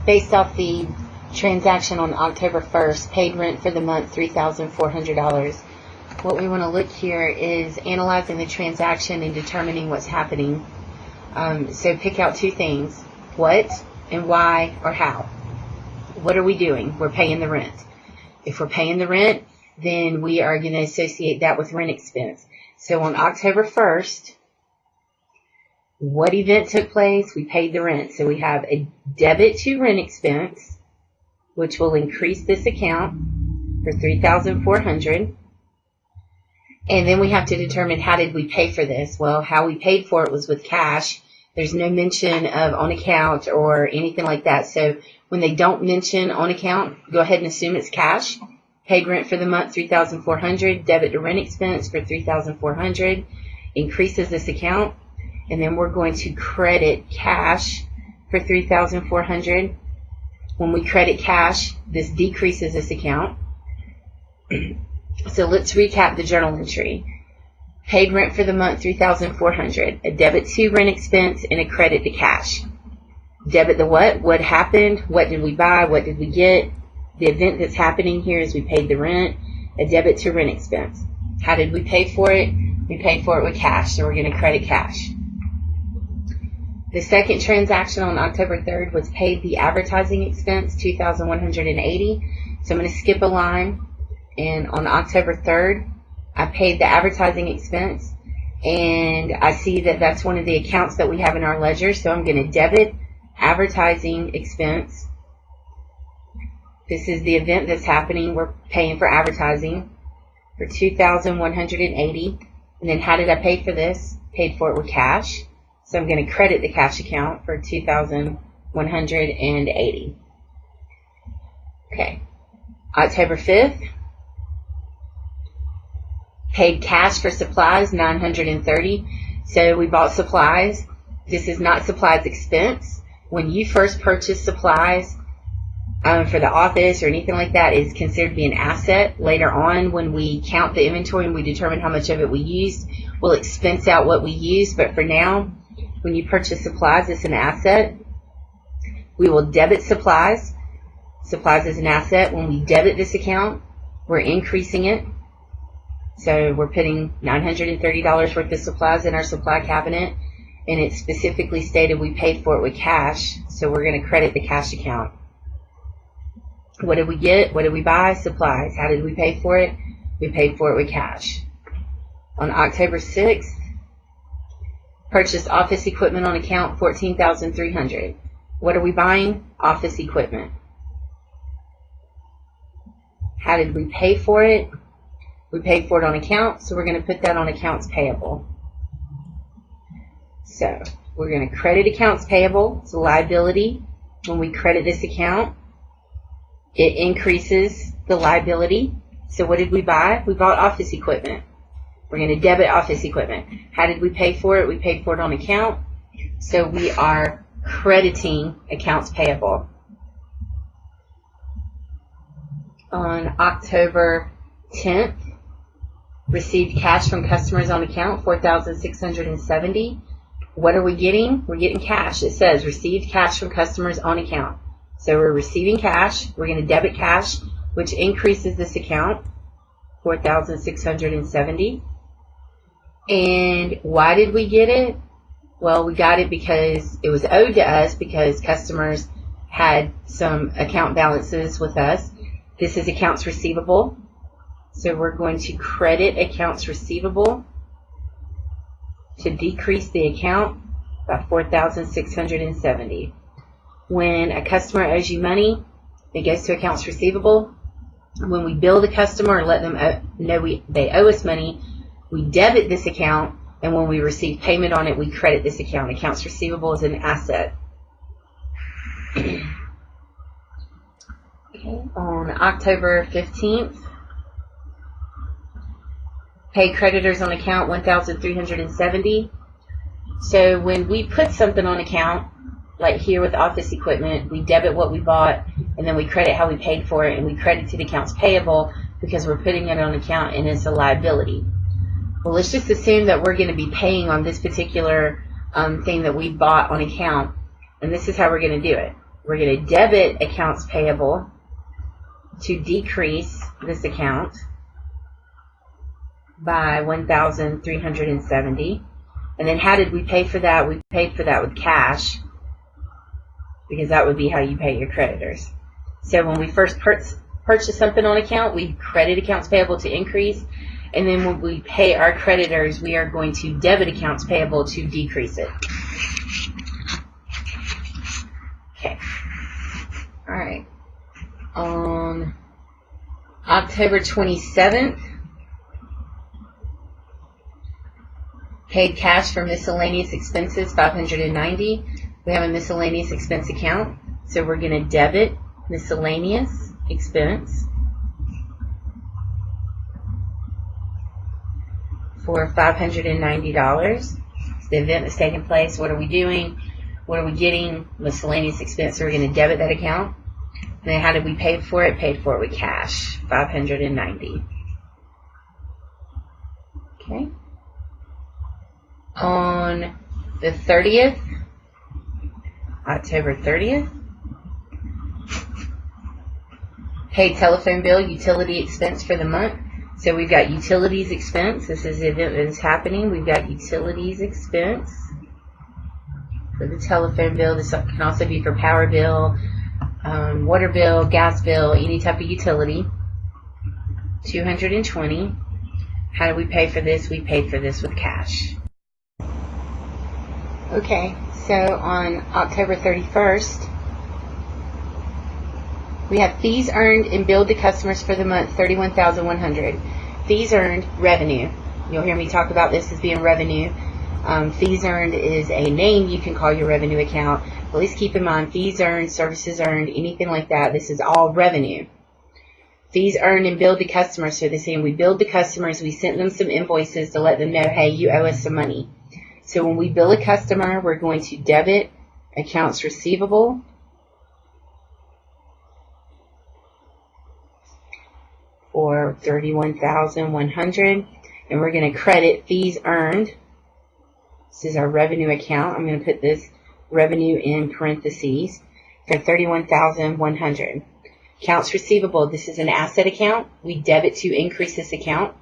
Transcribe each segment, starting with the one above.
based off the transaction on October 1st, paid rent for the month $3,400. What we want to look here is analyzing the transaction and determining what's happening. So pick out two things: what and why or how. What are we doing? We're paying the rent. If we're paying the rent, then we are going to associate that with rent expense. So on October 1st, what event took place? We paid the rent. So we have a debit to rent expense, which will increase this account for $3,400. And then we have to determine, how did we pay for this? Well, how we paid for it was with cash. There's no mention of on account or anything like that. So when they don't mention on account, go ahead and assume it's cash. Paid rent for the month $3,400, debit to rent expense for $3,400, increases this account. And then we're going to credit cash for $3,400. When we credit cash, this decreases this account. So let's recap the journal entry. Paid rent for the month $3,400, a debit to rent expense and a credit to cash. Debit the what? What happened? What did we buy? What did we get? The event that's happening here is we paid the rent. A debit to rent expense. How did we pay for it? We paid for it with cash, so we're going to credit cash. The second transaction on October 3rd was paid the advertising expense, $2,180. So I'm going to skip a line. And on October 3rd, I paid the advertising expense. And I see that that's one of the accounts that we have in our ledger. So I'm going to debit advertising expense. This is the event that's happening. We're paying for advertising for $2,180. And then how did I pay for this? Paid for it with cash. So I'm going to credit the cash account for $2,180. Okay. October 5th. Paid cash for supplies, $930. So we bought supplies. This is not supplies expense. When you first purchase supplies for the office or anything like that, it's considered to be an asset. Later on, when we count the inventory and we determine how much of it we used, we'll expense out what we used. But for now, when you purchase supplies, it's an asset. We will debit supplies. Supplies is an asset. When we debit this account, we're increasing it. So we're putting $930 worth of supplies in our supply cabinet, and it's specifically stated we paid for it with cash, so we're going to credit the cash account. What did we get? What did we buy? Supplies. How did we pay for it? We paid for it with cash. On October 6th, purchased office equipment on account, $14,300. What are we buying? Office equipment. How did we pay for it? We paid for it on account, so we're going to put that on accounts payable. So we're going to credit accounts payable. It's a liability. When we credit this account, it increases the liability. So what did we buy? We bought office equipment. We're going to debit office equipment. How did we pay for it? We paid for it on account. So we are crediting accounts payable. On October 10th, received cash from customers on account, $4,670. What are we getting? We're getting cash. It says received cash from customers on account. So we're receiving cash. We're going to debit cash, which increases this account, $4,670. And why did we get it? Well, we got it because it was owed to us because customers had some account balances with us. This is accounts receivable. So we're going to credit accounts receivable to decrease the account by $4,670. When a customer owes you money, it goes to accounts receivable. When we bill the customer and let them know they owe us money, we debit this account, and when we receive payment on it, we credit this account. Accounts receivable is an asset. Okay. On October 15th, pay creditors on account, $1,370. So when we put something on account, like here with office equipment, we debit what we bought, and then we credit how we paid for it, and we credit to the accounts payable because we're putting it on account and it's a liability. Well, let's just assume that we're going to be paying on this particular thing that we bought on account, and this is how we're going to do it. We're going to debit accounts payable to decrease this account by $1,370. And then how did we pay for that? We paid for that with cash, because that would be how you pay your creditors. So when we first purchase something on account, we credit accounts payable to increase. And then when we pay our creditors, we are going to debit accounts payable to decrease it. Okay. All right. On October 27th, paid cash for miscellaneous expenses, $590. We have a miscellaneous expense account, so we're going to debit miscellaneous expense for $590. The event that's taking place. What are we doing? What are we getting? Miscellaneous expense. So we're going to debit that account. And then how did we pay for it? Paid for it with cash, $590. Okay. On the 30th, October 30th, paid telephone bill, utility expense for the month. So we've got utilities expense. This is the event that is happening. We've got utilities expense for the telephone bill. This can also be for power bill, water bill, gas bill, any type of utility. $220. How do we pay for this? We paid for this with cash. Okay, so on October 31st, we have fees earned and billed to customers for the month, $31,100. Fees earned, revenue. You'll hear me talk about this as being revenue. Fees earned is a name you can call your revenue account. Please keep in mind, fees earned, services earned, anything like that, this is all revenue. Fees earned and billed to customers. So they're saying we billed the customers, we sent them some invoices to let them know, hey, you owe us some money. So when we bill a customer, we're going to debit accounts receivable for $31,100, and we're going to credit fees earned. This is our revenue account. I'm going to put this revenue in parentheses for $31,100. Accounts receivable, this is an asset account. We debit to increase this account.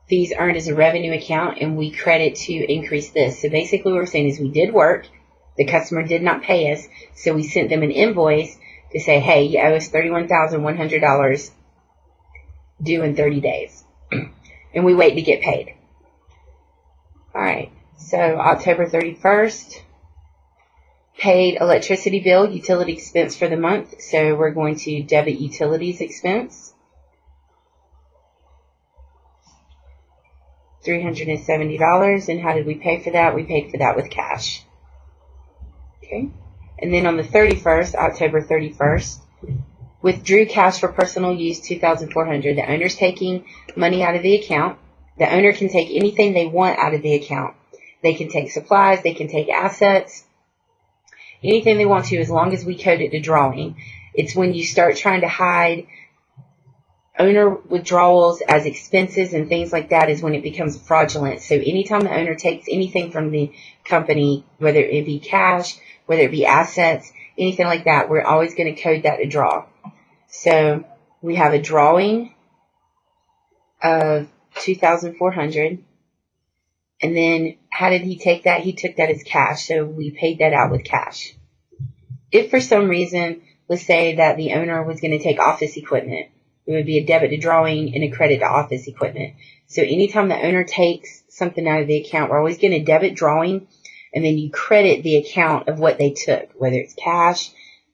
Fees earned is a revenue account, and we credit to increase this. So basically what we're saying is we did work. The customer did not pay us, so we sent them an invoice to say, hey, you owe us $31,100 due in 30 days. And we wait to get paid. All right, so October 31st, paid electricity bill, utility expense for the month. So we're going to debit utilities expense, $370. And how did we pay for that? We paid for that with cash. Okay. And then on the 31st, October 31st, withdrew cash for personal use, $2,400. The owner's taking money out of the account. The owner can take anything they want out of the account. They can take supplies, they can take assets, anything they want to, as long as we code it to drawing. It's when you start trying to hide owner withdrawals as expenses and things like that is when it becomes fraudulent. So anytime the owner takes anything from the company, whether it be cash, whether it be assets, anything like that, we're always going to code that to draw. So we have a drawing of $2,400. And then how did he take that? He took that as cash. So we paid that out with cash. If for some reason, let's say that the owner was going to take office equipment, it would be a debit to drawing and a credit to office equipment. So anytime the owner takes something out of the account, we're always going to debit drawing, and then you credit the account of what they took, whether it's cash,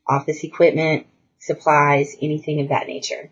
office equipment, supplies, anything of that nature.